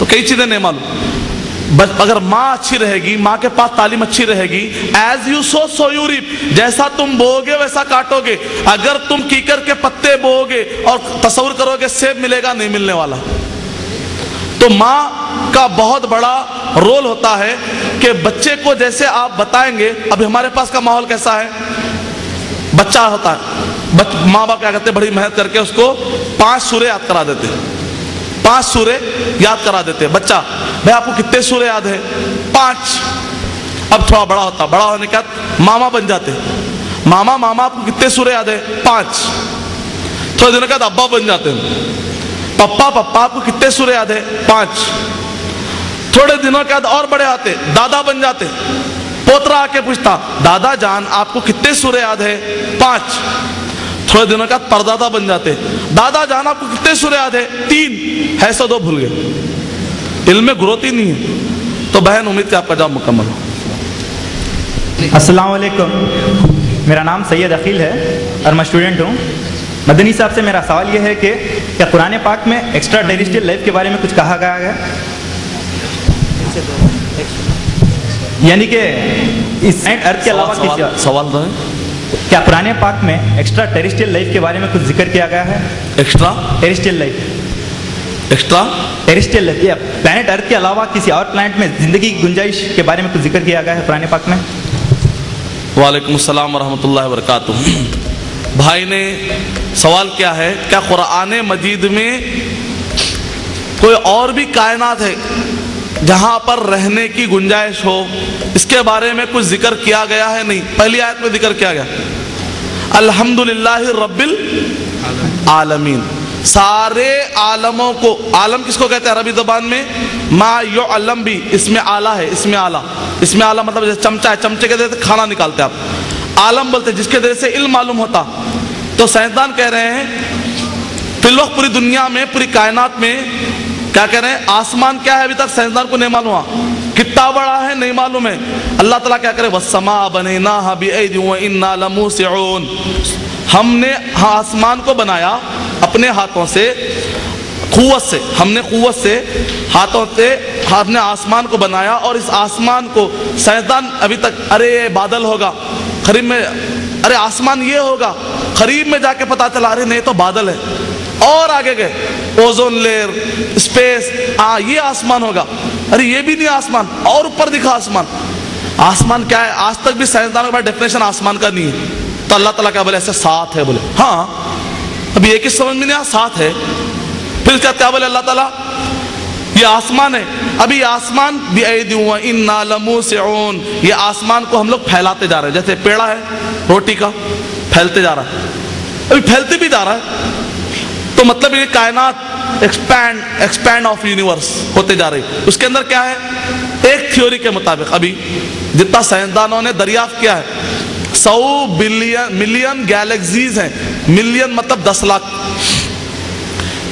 کئی چیزیں نہیں معلوم. اگر ماں اچھی رہے گی, ماں کے پاس تعلیم اچھی رہے گی, as you sow so you reap, جیسا تم بو گے ویسا کاٹو گے. اگر تم کیکر کے پتے بو گے اور تصور کرو گے سیب ملے گا, نہیں ملنے والا. تو ماں کا بہت بڑا رول ہوتا ہے کہ بچے کو جیسے آپ بتائیں گے. ابھی ہمارے پاس کا ماحول کیسا ہے, بچہ ہوتا ہے, ماں باپ کیا کرتے, بڑی محنت کر کے اس کو 5 سورے یاد کرا دیتے, 5 سورے یاد کرا دیتے. بچہ بھائی آپ کو کتنے سورے یاد ہے, 5. اب تھوڑا بڑا ہوتا, بڑا ہونے کے بعد ماما بن جاتے. ماما آپ کو کتنے سورے یاد ہے, 5. تھوڑے دنوں کے بعد ابا بن جاتے ہیں. پپا آپ کو کتنے سورے یاد ہے, 5. تھوڑے دنوں کے بعد اور بڑے آتے, دادا بن جاتے. پوترا آ کے پوچھتا, دادا جان آپ کو کتنے سورے یاد ہے, 5. تھوڑے دنوں کے بعد پردادا بن جاتے, دادا جان آپ کو کتنے سورے یاد ہے, 3. ہے سو 2 بھول گئے. علم میں گروتھ ہی نہیں ہے. تو بہن امید کہ آپ کا جواب مکمل ہو. السلام علیکم, میرا نام سید عقیل ہے اور میں اسٹوڈنٹ ہوں. مدنی صاحب سے میرا سوال یہ ہے کہ کیا قرآن پاک میں ایکسٹرا ٹیریسٹریل لائف کے بارے میں کچھ کہا گیا ہے, یعنی کہ اس ارتھ کے علاوہ کسی سوال دو, کیا قرآن پاک میں ایکسٹرا ٹیریسٹریل لائف کے بارے میں کچھ ذکر کیا گیا ہے؟ Extra terrestrial life, extra terrestrial life, یا پلانٹ ارتھ کے علاوہ کسی اور پلانٹ میں زندگی کی گنجائش کے بارے میں کچھ ذکر کیا گیا ہے قرآن پاک میں؟ وعلیکم السلام ورحمۃ اللہ وبرکاتہ. بھائی نے سوال کیا ہے, کیا قرآن مجید میں کوئی اور بھی کائنات ہے جہاں پر رہنے کی گنجائش ہو, اس کے بارے میں کچھ ذکر کیا گیا ہے؟ نہیں. پہلی آیت میں ذکر کیا گیا الحمدللہ رب العالمین, سارے عالموں کو. عالم کس کو کہتے ہیں عربی زبان میں؟ ما یعلم بھی, اس میں آلہ ہے, اس میں آلہ. اس میں آلہ مطلب جیسے چمچہ ہے, چمچے کے ذریعے سے کھانا نکالتے آپ, عالم بولتے جس کے ذریعے سے علم معلوم ہوتا. تو سائنسدان کہہ رہے ہیں فی الوقت پوری دنیا میں, پوری کائنات میں کیا کہہ رہے ہیں, آسمان کیا ہے ابھی تک سائنسدان کو نہیں معلوم ہوا, کتنا بڑا ہے نہیں معلوم ہے. اللہ تعالیٰ کیا کرے, وَالسَّمَاءَ بَنَيْنَاهَا بِأَيْدٍ وَإِنَّا لَمُوسِعُونَ, ہم نے آسمان کو بنایا اپنے ہاتھوں سے, قوت سے, ہم نے قوت سے ہاتھوں سے ہم نے آسمان کو بنایا. اور اس آسمان کو سائنسدان ابھی تک ارے بادل ہوگا, قریب میں ارے آسمان یہ ہوگا, قریب میں جا کے پتا چلا ارے نہیں تو بادل ہے, اور آگے گئے اوزون لیئر, اسپیس, یہ آسمان ہوگا, ارے یہ بھی نہیں آسمان, اور اوپر دکھا آسمان. آسمان کیا ہے آج تک بھی سائنسدانوں کے پاس ڈیفینیشن آسمان کا نہیں ہے. تو اللہ تعالیٰ کیا بولے, ایسے 7 ہے. بولے ہاں, ابھی ایک ہی سمجھ میں نہیں آیا 7 ہے. پھر کیا بولے اللہ تعالیٰ, یہ آسمان ہے, ابھی آسمان بِأَيْدٍ وَإِنَّا لَمُوسِعُونَ, یہ آسمان کو ہم لوگ پھیلاتے جا رہے ہیں, جیسے پیڑا ہے روٹی کا, پھیلتے جا رہا ہے, ابھی پھیلتے بھی جا رہا ہے. تو مطلب یہ کائنات ایکسپینڈ آف یونیورس ہوتے جا رہی. اس کے اندر کیا ہے, ایک تھیوری کے مطابق ابھی جتنا سائنسدانوں نے دریافت کیا ہے, 100 ملین گیلیکسیز ہیں. ملین مطلب 10 لاکھ.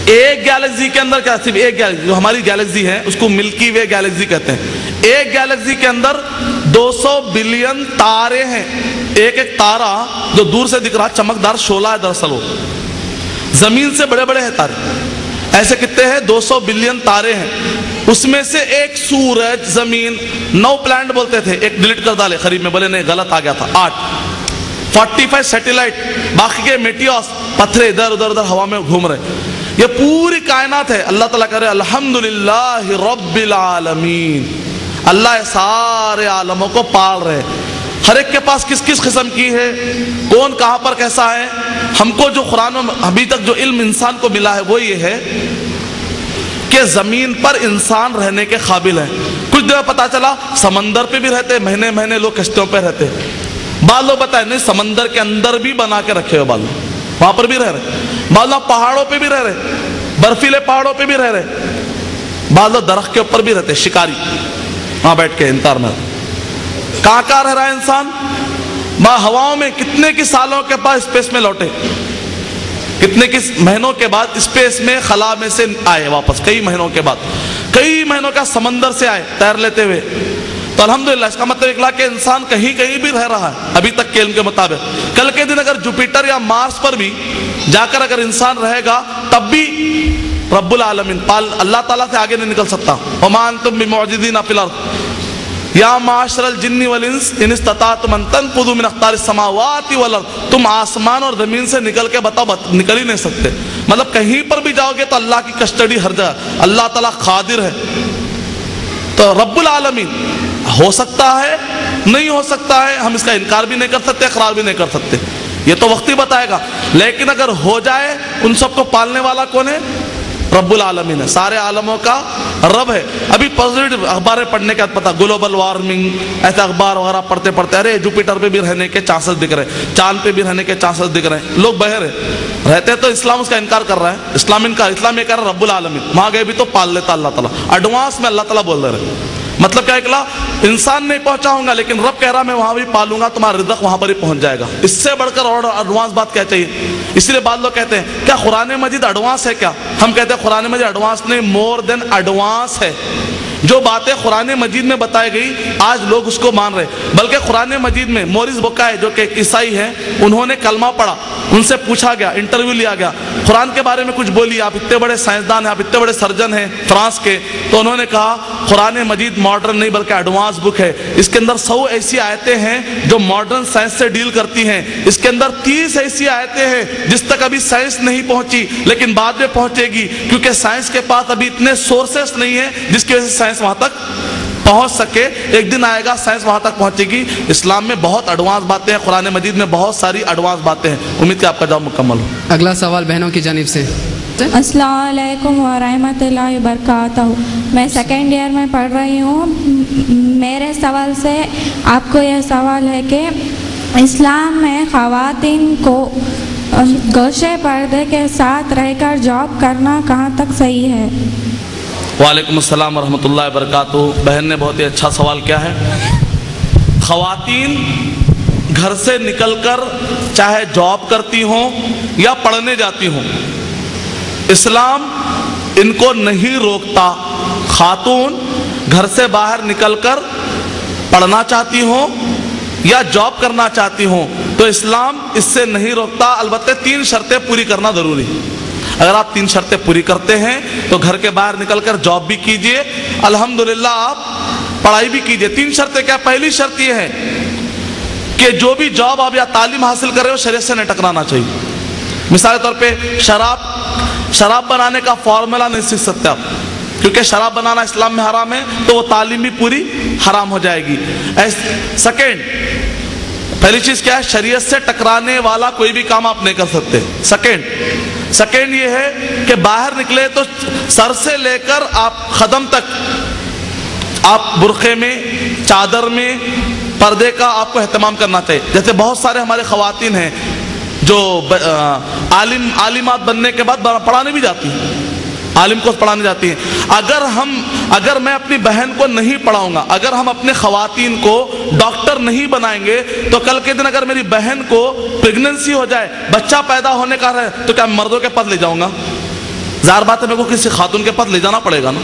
ایک گیلیکسی کے اندر کیا, صرف ایک گیلیکسی جو ہماری گیلیکسی ہے اس کو ملکی وے گیلیکسی کہتے ہیں. ایک گیلیکسی کے اندر 200 بلین تارے ہیں. ایک ایک تارا جو دور سے دکھ رہا چمکدار شعلہ ہے, دراصل وہ زمین سے بڑے بڑے ہیں تارے. ایسے کتنے ہیں, 200 بلین تارے ہیں. اس میں سے ایک سورج, زمین, 9 پلانٹ بولتے تھے, ایک ڈیلیٹ کر ڈالے قریب میں, بولے نہیں غلط آ گیا تھا, 8. 45 سیٹلائٹ, باقی کے میٹیوس, پتھرے ادھر ادھر ہوا میں گھوم رہے. یہ پوری کائنات ہے. اللہ تعالیٰ کہہ رہے الحمدللہ رب العالمین, اللہ سارے عالموں کو پال رہے. ہر ایک کے پاس کس کس قسم کی ہے, کون کہاں پر کیسا ہے. ہم کو جو قرآن میں ابھی تک جو علم انسان کو ملا ہے وہ یہ ہے کہ زمین پر انسان رہنے کے قابل ہے. کچھ دیر پتا چلا سمندر پہ بھی رہتے, مہینے مہینے لوگ کشتیوں پہ رہتے. بعض لوگ بتائے نہیں سمندر کے اندر بھی بنا کے رکھے ہوئے, بعض لوگ وہاں پر بھی رہ رہے, بعض لوگ پہاڑوں پہ بھی رہ رہے, برفیلے پہاڑوں پہ بھی رہ رہے, بعض لوگ درخت کے اوپر بھی رہتے, شکاری وہاں بیٹھ کے انتظار میں. کہاں رہ رہا ہے انسان, ہواؤں میں. کتنے کی سالوں کے بعد اسپیس میں لوٹے, کتنے کی مہینوں کے بعد اسپیس میں خلا میں سے آئے واپس, کئی مہینوں کے بعد, کئی مہینوں کا سمندر سے آئے تیر لیتے ہوئے. تو الحمدللہ اس کا مطلب نکلا کہ انسان کہیں کہیں بھی رہ رہا ہے ابھی تک کے علم کے مطابق. کل کے دن اگر جوپیٹر یا مارس پر بھی جا کر اگر انسان رہے گا تب بھی رب العالمین اللہ تعالیٰ سے آگے نہیں نکل سکتا. وما انتم بمعجزین فی الارض یا معاشر الجن والانس ان استطعتم ان تنفذوا من اقطار السماوات والارض. تم آسمان اور زمین سے نکل کے بتاؤ نکل ہی نہیں سکتے. مطلب کہیں پر بھی جاؤ گے تو اللہ کی کسٹڈی ہر جگہ. اللہ تعالیٰ قادر ہے. تو رب العالمین ہو سکتا ہے نہیں ہو سکتا ہے, ہم اس کا انکار بھی نہیں کر سکتے, اقرار بھی نہیں کر سکتے, یہ تو وقت ہی بتائے گا. لیکن اگر ہو جائے ان سب کو پالنے والا کون ہے؟ رب العالمین ہے, سارے عالموں کا رب ہے. ابھی پازیٹیو اخباریں پڑھنے کا پتہ, گلوبل وارمنگ ایسے اخبار وغیرہ پڑھتے پڑھتے ارے جوپیٹر پہ بھی رہنے کے چانسز دکھ رہے ہیں, چاند پہ بھی رہنے کے چانسز دکھ رہے ہیں. لوگ بہر ہیں رہتے تو اسلام اس کا انکار کر رہا ہے. اسلام یہ کہہ رہا ہے رب العالمین, وہاں گئے بھی تو پال لیتا اللہ تعالیٰ. ایڈوانس میں اللہ تعالیٰ بول رہے ہیں. مطلب کیا اکلا انسان نہیں پہنچا ہوں گا لیکن رب کہہ رہا میں وہاں بھی پالوں گا, تمہارا رزق وہاں پر ہی پہنچ جائے گا. اس سے بڑھ کر اور ایڈوانس بات کیا چاہیے؟ اسی لیے بعض لوگ کہتے ہیں کیا قرآن مجید ایڈوانس ہے کیا؟ ہم کہتے ہیں قرآن مجید ایڈوانس نہیں, مور دین ایڈوانس ہے. جو باتیں قرآن مجید میں بتائی گئی آج لوگ اس کو مان رہے. بلکہ قرآن مجید میں موریس بوکائے جو کہ ایک عیسائی ہیں, انہوں نے کلمہ پڑھا, ان سے پوچھا گیا, انٹرویو لیا گیا, قرآن کے بارے میں کچھ بولی, آپ اتنے بڑے سائنسدان ہیں, آپ اتنے بڑے سرجن ہیں فرانس کے. تو انہوں نے کہا قرآن مجید ماڈرن نہیں بلکہ ایڈوانس بک ہے. اس کے اندر 100 ایسی آیتیں ہیں جو ماڈرن سائنس سے ڈیل کرتی ہیں. اس کے اندر 30 ایسی آیتیں ہیں جس تک ابھی سائنس نہیں پہنچی لیکن بعد میں پہنچے گی, کیونکہ سائنس کے پاس ابھی اتنے سورسز نہیں ہیں جس کی وجہ سے سائنس وہاں تک پہنچ سکے. ایک دن آئے گا سائنس وہاں تک پہنچے گی. اسلام میں بہت ایڈوانس باتیں ہیں, قرآن مجید میں بہت ساری ایڈوانس باتیں ہیں. امید کہ آپ کا جواب مکمل ہو. اگلا سوال بہنوں کی جانب سے. السلام علیکم ورحمۃ اللہ وبرکاتہ. میں سیکنڈ ایئر میں پڑھ رہی ہوں. میرے سوال سے آپ کو یہ سوال ہے کہ اسلام میں خواتین کو گوشے پردے کے ساتھ رہ کر جاب کرنا کہاں تک صحیح ہے؟ وعلیکم السلام ورحمۃ اللہ وبرکاتہ. بہن نے بہت ہی اچھا سوال کیا ہے. خواتین گھر سے نکل کر چاہے جاب کرتی ہوں یا پڑھنے جاتی ہوں, اسلام ان کو نہیں روکتا. خاتون گھر سے باہر نکل کر پڑھنا چاہتی ہوں یا جاب کرنا چاہتی ہوں تو اسلام اس سے نہیں روکتا. البتہ 3 شرطیں پوری کرنا ضروری. اگر آپ 3 شرطیں پوری کرتے ہیں تو گھر کے باہر نکل کر جاب بھی کیجئے, الحمدللہ آپ پڑھائی بھی کیجئے. 3 شرطیں کیا؟ پہلی شرط یہ ہے کہ جو بھی جاب آپ یا تعلیم حاصل کر رہے ہو شریعت سے نہیں ٹکرانا چاہیے. مثال کے طور پہ شراب بنانے کا فارمولا نہیں سیکھ سکتے آپ, کیونکہ شراب بنانا اسلام میں حرام ہے, تو وہ تعلیم بھی پوری حرام ہو جائے گی. سیکنڈ, پہلی چیز کیا ہے؟ شریعت سے ٹکرانے والا کوئی بھی کام آپ نہیں کر سکتے. سیکنڈ یہ ہے کہ باہر نکلے تو سر سے لے کر آپ قدم تک آپ برقعے میں, چادر میں, پردے کا آپ کو اہتمام کرنا چاہیے. جیسے بہت سارے ہمارے خواتین ہیں جو عالمات بننے کے بعد پڑھانے بھی جاتی ہیں, عالم کو پڑھانے جاتی ہیں. اگر میں اپنی بہن کو نہیں پڑھاؤں گا, اگر ہم اپنے خواتین کو ڈاکٹر نہیں بنائیں گے تو کل کے دن اگر میری بہن کو پریگننسی ہو جائے, بچہ پیدا ہونے کا ہے, تو کیا مردوں کے پد لے جاؤں گا؟ ظاہر بات ہے میرے کو کسی خاتون کے پد لے جانا پڑے گا نا.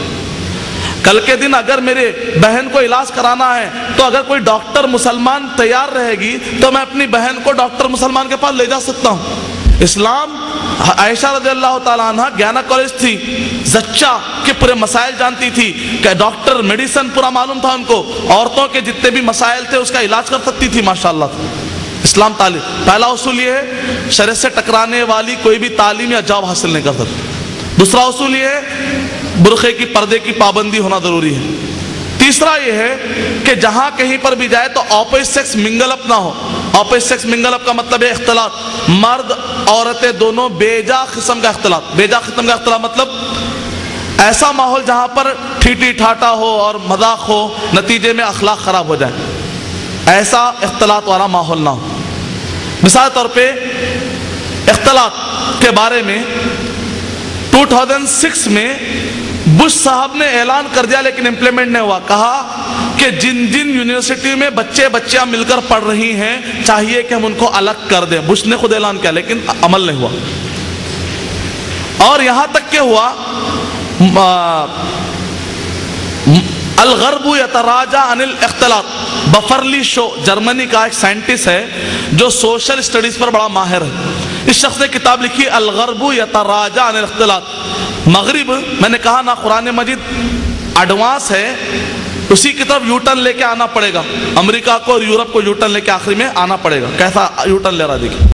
کل کے دن اگر میرے بہن کو علاج کرانا ہے تو اگر کوئی ڈاکٹر مسلمان تیار رہے گی تو میں اپنی بہن کو ڈاکٹر مسلمان کے پاس لے جا سکتا ہوں. اسلام, عائشہ رضی اللہ تعالیٰ عنہ گینیکولوجسٹ تھی, زچہ کے پورے مسائل جانتی تھی, کہ ڈاکٹر میڈیسن پورا معلوم تھا ان کو, عورتوں کے جتنے بھی مسائل تھے اس کا علاج کر سکتی تھی ماشاءاللہ. اسلام تعلیم, پہلا اصول یہ ہے شریعت سے ٹکرانے والی کوئی بھی تعلیم یا جاب حاصل نہیں کر سکتی. دوسرا اصول یہ ہے برقعے کی, پردے کی پابندی ہونا ضروری ہے. تیسرا یہ ہے کہ جہاں کہیں پر بھی جائے تو اپوزٹ سیکس منگل اپ نہ ہو. اپوزٹ سیکس منگل اپ کا مطلب ہے اختلاط, مرد عورتیں دونوں بیجا قسم کا اختلاط. بیجا قسم کا اختلاط مطلب ایسا ماحول جہاں پر ٹھیٹی ٹھاٹا ہو اور مذاق ہو, نتیجے میں اخلاق خراب ہو جائے, ایسا اختلاط والا ماحول نہ ہو. مثال طور پہ اختلاط کے بارے میں 2006 میں بش صاحب نے اعلان کر دیا لیکن امپلیمنٹ نہیں ہوا. کہا کہ جن یونیورسٹی میں بچیاں مل کر پڑھ رہی ہیں چاہیے کہ ہم ان کو الگ کر دیں. بش نے خود اعلان کیا لیکن عمل نہیں ہوا. اور یہاں تک کہ ہوا الغرب یتراجع عن الاختلاط. بفرلی شو جرمنی کا ایک سائنٹسٹ ہے جو سوشل اسٹڈیز پر بڑا ماہر ہے. اس شخص نے کتاب لکھی الغرب یتراجع عن الاختلاط. مغرب، میں نے کہا نا قرآن مجید ایڈوانس ہے، اسی کی طرف یو ٹرن لے کے آنا پڑے گا. امریکہ کو اور یورپ کو یو ٹرن لے کے آخری میں آنا پڑے گا. کیسا یو ٹرن لے رہا دیکھیں.